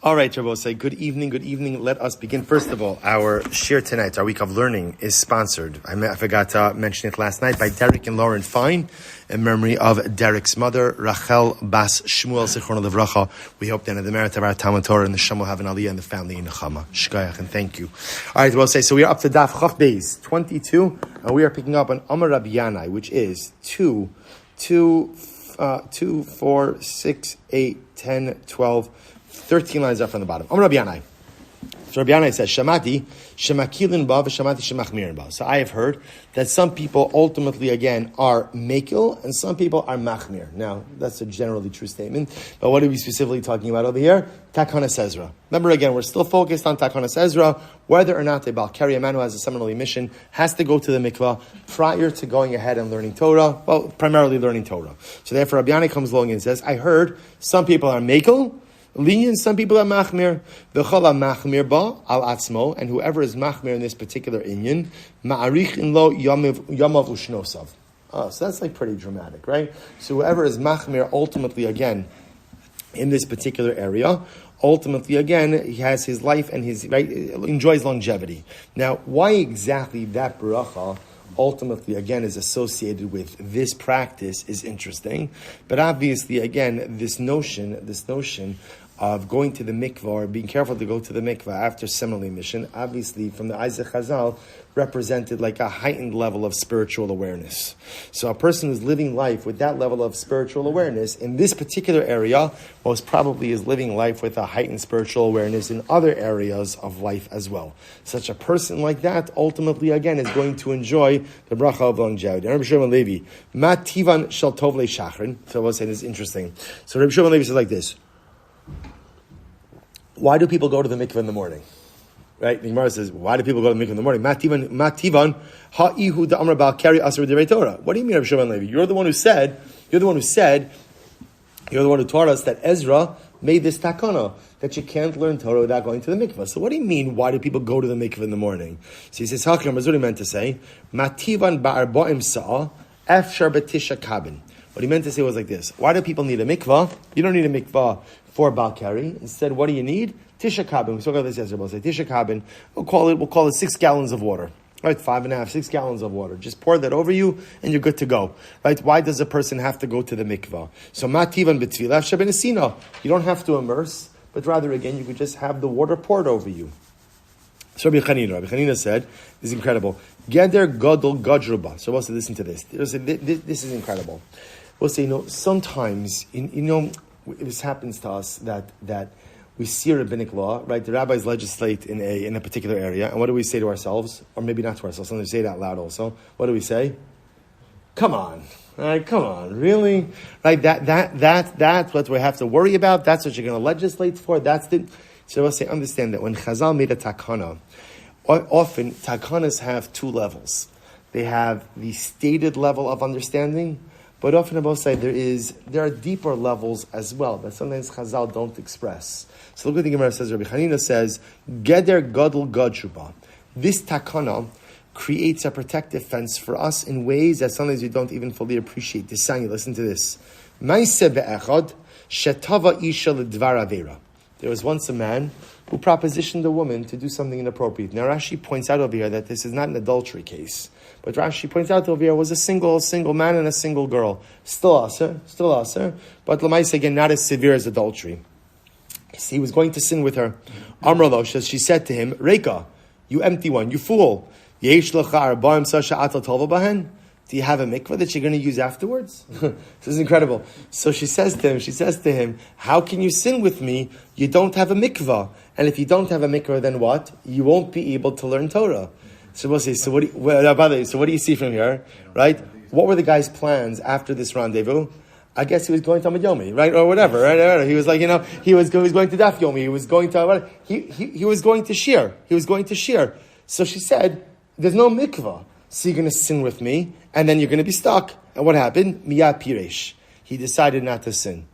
All right, Rabbi, say good evening, good evening. Let us begin. First of all, our shir tonight, our week of learning, is sponsored. I forgot to mention it last night by Derek and Lauren Fine, in memory of Derek's mother, Rachel Bas Shmuel Zichron Levracha. We hope that in the merit of our Talmud Torah and the Shem will have an aliyah and the family in Nechama. Shkayach, and thank you. All right, we'll say, so we are up to Daf Chaf Beis 22, and we are picking up on Amar Rabbi Yanai, which is 2, 4, 6, 8, 10, 12, 13 lines up from the bottom. Rabbi Yanai. So Rabbi Yanai says, Shamati, Shemakilin ba, Shamati, Shemachmirin ba. So I have heard that some people ultimately, again, are mekil, and some people are machmir. Now, that's a generally true statement, but what are we specifically talking about over here? Takanas Ezra. Remember, again, we're still focused on Takanas Ezra, whether or not a Balkari, a man who has a seminal mission, has to go to the mikvah prior to going ahead and learning Torah, well, primarily learning Torah. So therefore, Rabbi Yanai comes along and says, I heard some people are mekil, lenient, some people are machmir. V'chola machmir ba al atzmo, and whoever is machmir in this particular inyan, ma'arichin lo yamav ushnosav. Oh, so that's like pretty dramatic, right? So whoever is machmir, ultimately, again, in this particular area, ultimately, again, he has his life and his right enjoys longevity. Now, why exactly that beracha ultimately, again, is associated with this practice is interesting. But obviously, again, this notion of going to the mikvah, or being careful to go to the mikvah after seminal mission, obviously, from the eyes of Chazal, represented like a heightened level of spiritual awareness. So a person who's living life with that level of spiritual awareness in this particular area most probably is living life with a heightened spiritual awareness in other areas of life as well. Such a person like that ultimately, again, is going to enjoy the bracha of longevity. Rabbi Shimon Levi, Ma tivan shel tov le'shachrin. So I was saying this is interesting. So Rabbi Shimon Levi says like this: why do people go to the mikveh in the morning? Right? The Gemara says, why do people go to the mikveh in the morning? Mativan ha'ihu da'amra ba'al kari asur d'rei Torah. What do you mean, Rabbi Shimon Levi? You're the one who taught us that Ezra made this takana, that you can't learn Torah without going to the mikveh. So what do you mean, why do people go to the mikveh in the morning? So he says, Hakam, what he meant to say, Mativan ba'arba'im sa'a, efshar b'tisha kabin. What he meant to say was like this: why do people need a mikvah? You don't need a mikvah for Balkari. Instead, what do you need? Tisha kabin. We spoke about this yesterday. We'll say Tisha kabin. We'll call it 6 gallons of water. Right? 5.5, 6 gallons of water. Just pour that over you and you're good to go. Right? Why does a person have to go to the mikvah? So mativan b'tfilah shebenesina. You don't have to immerse, but rather again, you could just have the water poured over you. So Rabbi Chanina said, this is incredible. Geder gadol gadruba. So we'll say, listen to this. This is incredible. We'll say, sometimes, this happens to us that we see rabbinic law, right? The rabbis legislate in a particular area, and what do we say to ourselves? Or maybe not to ourselves, sometimes we say it out loud also. What do we say? Come on. Right? Come on, really? Right? That's what we have to worry about. That's what you're going to legislate for. So we'll say, understand that when Chazal made a takana, often takanas have 2 levels. They have the stated level of understanding, but often, I will say, there are deeper levels as well that sometimes Chazal don't express. So look what the Gemara says. Rabbi Chanina says, Geder gadol gadruba. This takana creates a protective fence for us in ways that sometimes we don't even fully appreciate. Listen to this. There was once a man who propositioned a woman to do something inappropriate. Now Rashi points out over here that this is not an adultery case. But Rashi points out over here was a single man and a single girl. Still aser. But Lamaisa, again, not as severe as adultery. He was going to sin with her. Amralo, she said to him, Reka, you empty one, you fool. Do you have a mikvah that you're going to use afterwards? This is incredible. So she says to him, how can you sin with me? You don't have a mikvah. And if you don't have a mikvah, then what? You won't be able to learn Torah. So we'll say, so what do you see from here? Right? What were the guy's plans after this rendezvous? I guess he was going to Amud Yomi, right? Or whatever, right? He was like, he was going to Daf Yomi. He was going to, he was going to shear. So she said, there's no mikvah. So you're going to sin with me, and then you're going to be stuck. And what happened? Miyad piresh. He decided not to sin.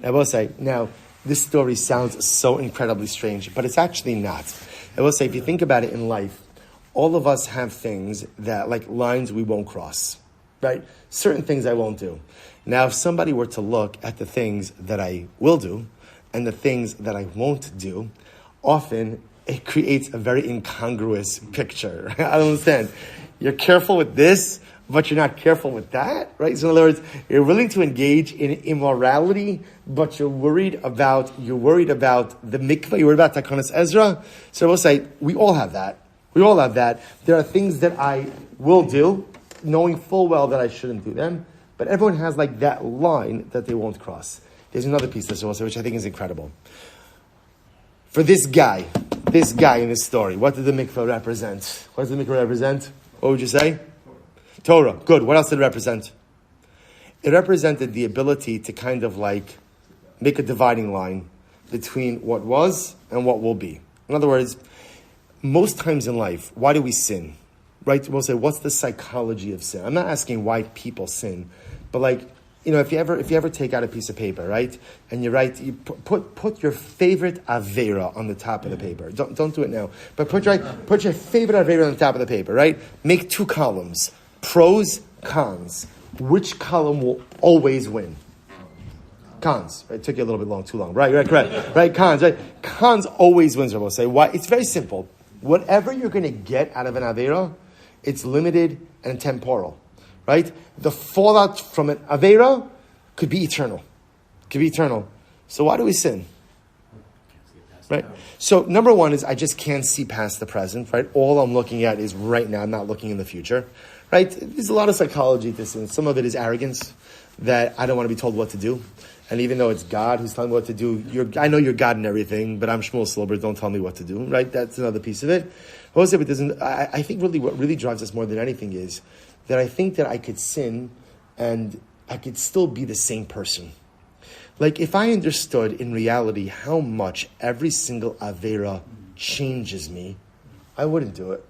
I will say, now, this story sounds so incredibly strange, but it's actually not. I will say, if you think about it in life, all of us have things that, like lines we won't cross, right? Certain things I won't do. Now, if somebody were to look at the things that I will do, and the things that I won't do, often it creates a very incongruous picture. I don't understand. You're careful with this, but you're not careful with that, right? So in other words, you're willing to engage in immorality, but you're worried about the mikvah, you're worried about Takanas Ezra. So we'll say, we all have that. We all have that. There are things that I will do, knowing full well that I shouldn't do them, but everyone has like that line that they won't cross. There's another piece of this which I think is incredible. For this guy in this story, what did the mikvah represent? What does the mikvah represent? What would you say? Torah. Good. What else did it represent? It represented the ability to kind of like make a dividing line between what was and what will be. In other words, most times in life, why do we sin? Right? We'll say, what's the psychology of sin? I'm not asking why people sin, but like, if you ever take out a piece of paper, right, and you write, you put your favorite avera on the top of the paper. Don't do it now, but put your favorite avera on the top of the paper, right? Make 2 columns, pros, cons. Which column will always win? Cons. Right? It took you a little bit too long. Right, correct. Right, cons. Right, cons always wins. I will say why. It's very simple. Whatever you're going to get out of an avera, it's limited and temporal. Right? The fallout from an Aveira could be eternal. So why do we sin? Right? So number one is I just can't see past the present, right? All I'm looking at is right now, I'm not looking in the future. Right? There's a lot of psychology to sin. Some of it is arrogance, that I don't want to be told what to do. And even though it's God who's telling me what to do, I know you're God and everything, but I'm Shmuel Silber, don't tell me what to do. Right? That's another piece of it. I think really what really drives us more than anything is that I think that I could sin and I could still be the same person. Like if I understood in reality how much every single Avera changes me, I wouldn't do it.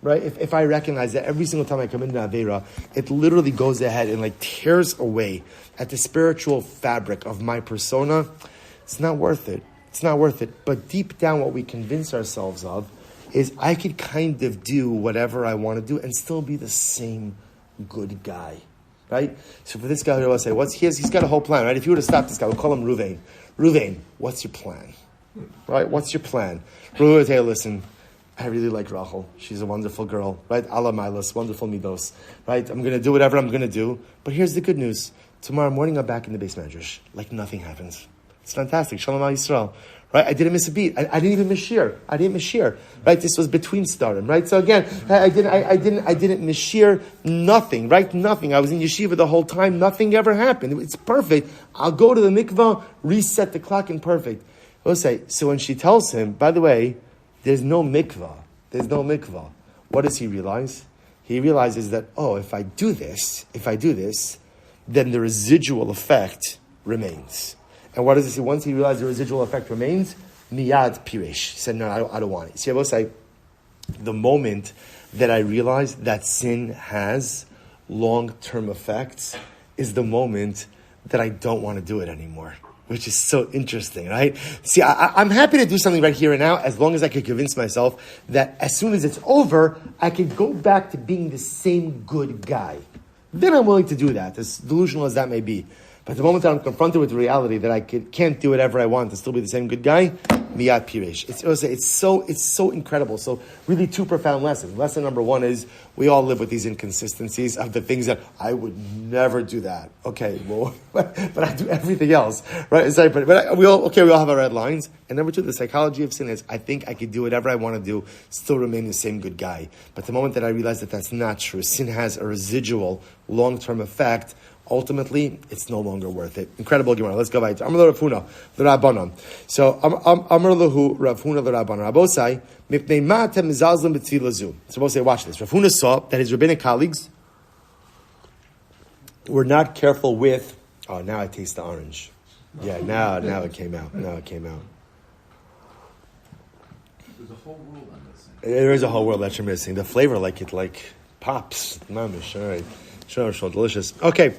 Right? If I recognize that every single time I come into Avera, it literally goes ahead and like tears away at the spiritual fabric of my persona, it's not worth it. But deep down what we convince ourselves of is I could kind of do whatever I want to do and still be the same good guy, right? So for this guy here, I'll say, he's got a whole plan, right? If you were to stop this guy, we'll call him Ruvain. Ruvain, what's your plan? Right? What's your plan? Ruvain would say, listen, I really like Rachel. She's a wonderful girl, right? Allah Milas, wonderful midos, right? I'm going to do whatever I'm going to do. But here's the good news. Tomorrow morning, I'm back in the base medrash. Like nothing happens. It's fantastic. Shalom al Yisrael. Right? I didn't miss a beat. I didn't even miss shir. Right? This was between starim. Right? So again, I didn't miss shir. Nothing. Right? Nothing. I was in yeshiva the whole time. Nothing ever happened. It's perfect. I'll go to the mikvah, reset the clock, and perfect. I'll say, so when she tells him, by the way, there's no mikvah. What does he realize? He realizes that, if I do this, then the residual effect remains. And what does he say? Once he realized the residual effect remains, miyad pirish. He said, no, I don't want it. See, I will say, the moment that I realize that sin has long-term effects is the moment that I don't want to do it anymore, which is so interesting, right? See, I'm happy to do something right here and now as long as I could convince myself that as soon as it's over, I could go back to being the same good guy. Then I'm willing to do that, as delusional as that may be. But the moment that I'm confronted with the reality that I can't do whatever I want to still be the same good guy, miyad piresh. It's so incredible. So really 2 profound lessons. Lesson number 1 is we all live with these inconsistencies of the things that I would never do that. Okay, well, but I do everything else, right? It's like, but we all have our red lines. And number 2, the psychology of sin is I think I could do whatever I want to do, still remain the same good guy. But the moment that I realize that that's not true, sin has a residual long-term effect. Ultimately, it's no longer worth it. Incredible Gemara. Let's go back to Amar Rav Huna l'Rabbanan. So Amar lahu Rav Huna l'Rabbanan. Rabosai mipnei ma atem mizalzlim b'tefila zu. So Rabosai, watch this. Rav Huna saw that his rabbinic colleagues were not careful with. Oh, now I taste the orange. Yeah, now it came out. There's a whole world on this thing. There is a whole world that you're missing. The flavor, it pops. Mamish. All right. Sure, delicious. Okay.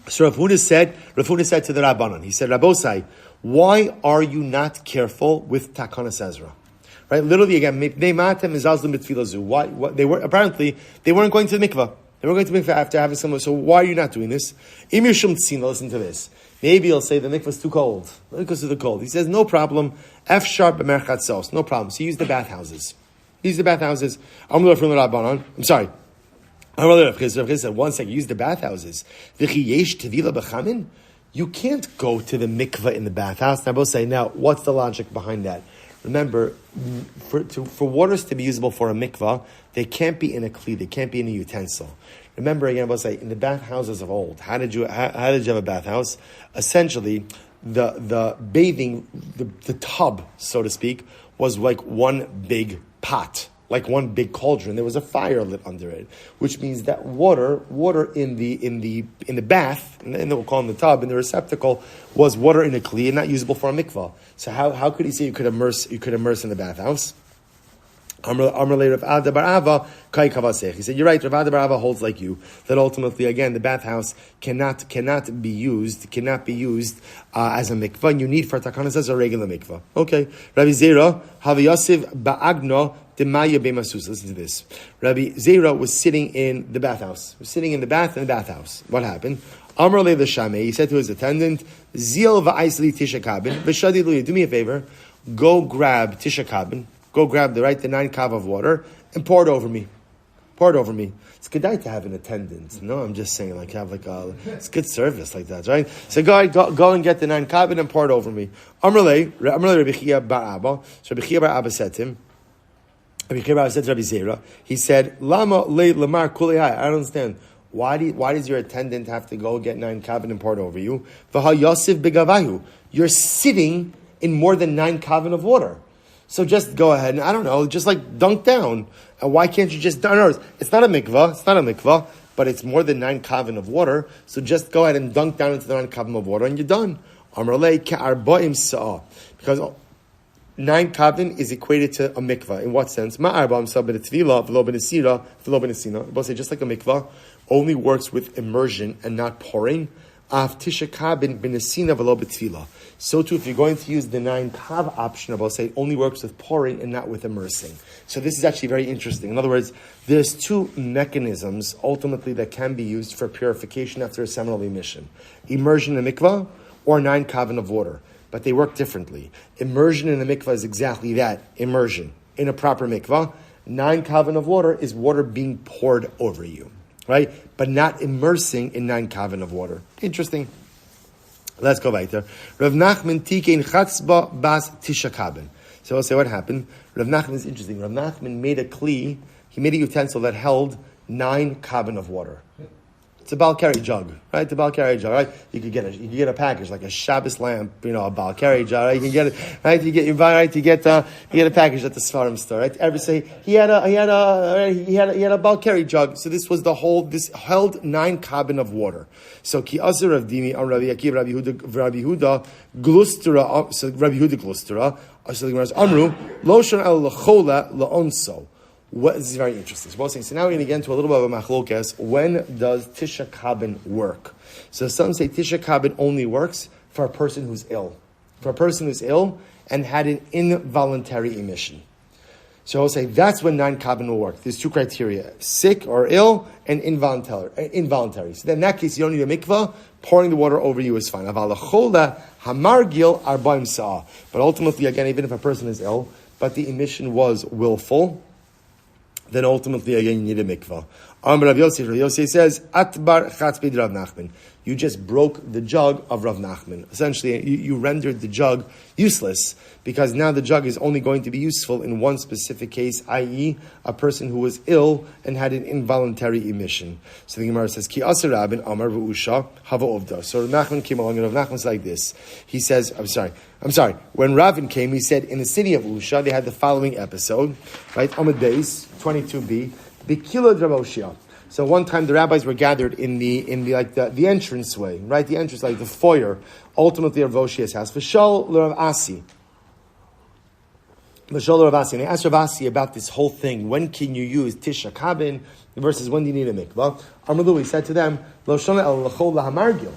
So Rav Huna said to the Rabbanon, he said, Rabosai, why are you not careful with Takanas Ezra? Right? Literally again, why they weren't going to the mikvah. They weren't going to the mikvah after having someone. So why are you not doing this? Listen to this. Maybe he'll say the mikvah's too cold. The mikvah's too cold. He says, no problem. F sharp b'merchatzos. No problem. So use the bathhouses. Use the bathhouses. I'm sorry. Rav Chizkiah said, one second, use the bathhouses. You can't go to the mikvah in the bathhouse. And I both say, now, what's the logic behind that? Remember, for waters to be usable for a mikvah, they can't be in a kli, they can't be in a utensil. Remember again, I both say, in the bathhouses of old, how did you have a bathhouse? Essentially, the bathing, the tub, so to speak, was like one big pot, like one big cauldron. There was a fire lit under it, which means that water in the bath, and we'll call it in the tub, in the receptacle, was water in a kli and not usable for a mikvah. So how could he say you could immerse in the bathhouse? He said, you're right, Rav Ada bar Ava holds like you, that ultimately, again, the bathhouse cannot be used as a mikvah, and you need for takanas as a regular mikvah. Okay. Rabbi Zera, Havi Yosef ba'agno demaya b'masus. Listen to this. Rabbi Zera was sitting in the bathhouse. He was sitting in the bathhouse. What happened? Amar le l'shamei, he said to his attendant, Zil va'aisli tisha kabin, v'shadi lu, do me a favor, go grab tisha kabin, go grab the 9 kav of water and pour it over me. It's good to have an attendant. No, I'm just saying, it's good service like that, right? So go and get the 9 kav and pour it over me. Amrle Rabbi Chia bar Abba. So Rabbi Chia bar Abba said to him, Rabbi Chia bar Abba said to Rabbi Zera, he said, Lama le lamar kulei. I don't understand. Why does your attendant have to go get 9 kav and pour it over you? V'ha Yosef begavayu. You're sitting in more than 9 kav of water. So just go ahead and, I don't know, just dunk down. And why can't you just, no, it's not a mikvah, but it's more than 9 kavim of water. So just go ahead and dunk down into the 9 kavim of water and you're done. Because 9 kavim is equated to a mikvah. In what sense? Both say just like a mikvah only works with immersion and not pouring. So too, if you're going to use the 9 kav option, I'll say it only works with pouring and not with immersing. So this is actually very interesting. In other words, there's 2 mechanisms ultimately that can be used for purification after a seminal emission: immersion in a mikvah or 9 kavim of water. But they work differently. Immersion in a mikvah is exactly that: immersion in a proper mikvah. 9 kavim of water is water being poured over you, right? But not immersing in 9 kavim of water. Interesting. Let's go weiter. Rav Nachman tikein chatzba bas tisha kabin. So we'll say what happened. Rav Nachman is interesting. Rav Nachman made a kli. He made a utensil that held 9 kabin of water. It's a balkari jug, right? The balkari jug, right? You could get a package like a Shabbos lamp, a balkari jug, right? You can get it, right? You get a package at the Svarim store, right? He had a balkari jug. So this was this held 9 kabin of water. So ki asur Rav Dimi on Rabbi Akiva, Rabbi Huda glustura. So Rabbi Huda glustura. So the Gemara says Amru loshon el lechola leonso. This is very interesting. So now we're going to get into a little bit of a machlokas. When does Tisha Kabin work? So some say Tisha Kabin only works for a person who's ill. For a person who's ill and had an involuntary emission. So I'll say that's when 9 Kabin will work. There's 2 criteria: sick or ill and involuntary. So then in that case, you don't need a mikvah. Pouring the water over you is fine. But ultimately, again, even if a person is ill, but the emission was willful, then ultimately, again, you need a mikvah. Rav Yossi says, Atbar chatzpid Rav Nachman. You just broke the jug of Rav Nachman. Essentially, you rendered the jug useless, because now the jug is only going to be useful in one specific case, i.e., a person who was ill and had an involuntary emission. So the Gemara says, Ki asar rabin amar v'usha hava ovda. So Rav Nachman came along, and Rav Nachman's like this. He says, I'm sorry. When Ravin came, he said, in the city of Usha, they had the following episode, right? Amud Beis, 22b, Bikila Draboshia. So one time the rabbis were gathered in the entrance way, right? The entrance, like the foyer, ultimately of Rav Oshia's house. V'shal l'Rav Asi. And they asked Rav Asi about this whole thing. When can you use Tisha Kabin versus when do you need a mikvah? Amrulu, he said to them, Lo shona el l'chol lahamargil.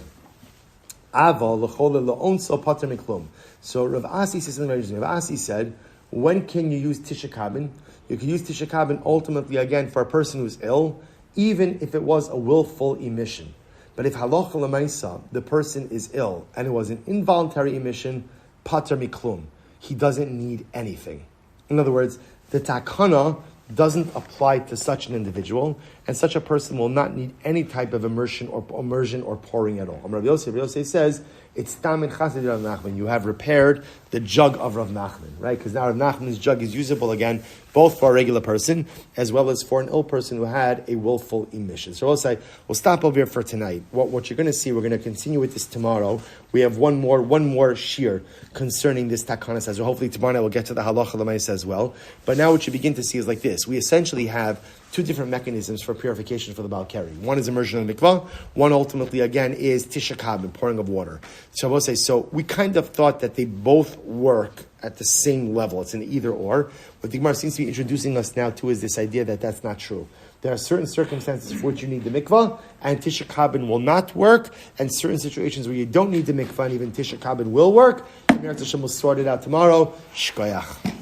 Ava l'chol la'onso pater miklum. So Rav Asi says something very interesting. Rav Asi said, when can you use Tisha Kabin? You can use Tisha Kabin ultimately, again, for a person who's ill, even if it was a willful emission. But if halacha l'maisa, the person is ill and it was an involuntary emission, pater miklum, he doesn't need anything. In other words, the takana doesn't apply to such an individual, and such a person will not need any type of immersion or pouring at all. Rabbi Yosef says, it's tam in chassid Rav Nachman. You have repaired the jug of Rav Nachman, right? Because now Rav Nachman's jug is usable again, both for a regular person as well as for an ill person who had a willful emission. So we'll stop over here for tonight. What you're going to see, we're going to continue with this tomorrow. We have one more shear concerning this takana says. So hopefully tomorrow night we'll get to the halacha l'maisa as well. But now what you begin to see is like this. We essentially have two different mechanisms for purification for the Baal Keri. One is immersion in the mikvah. One ultimately, again, is tisha kabin, pouring of water. So we kind of thought that they both work at the same level. It's an either or. What the Gemara seems to be introducing us now to is this idea that that's not true. There are certain circumstances for which you need the mikvah, and tisha kabin will not work, and certain situations where you don't need the mikvah, and even tisha kabin will work. Mir Hashem will sort it out tomorrow. Shkoyach.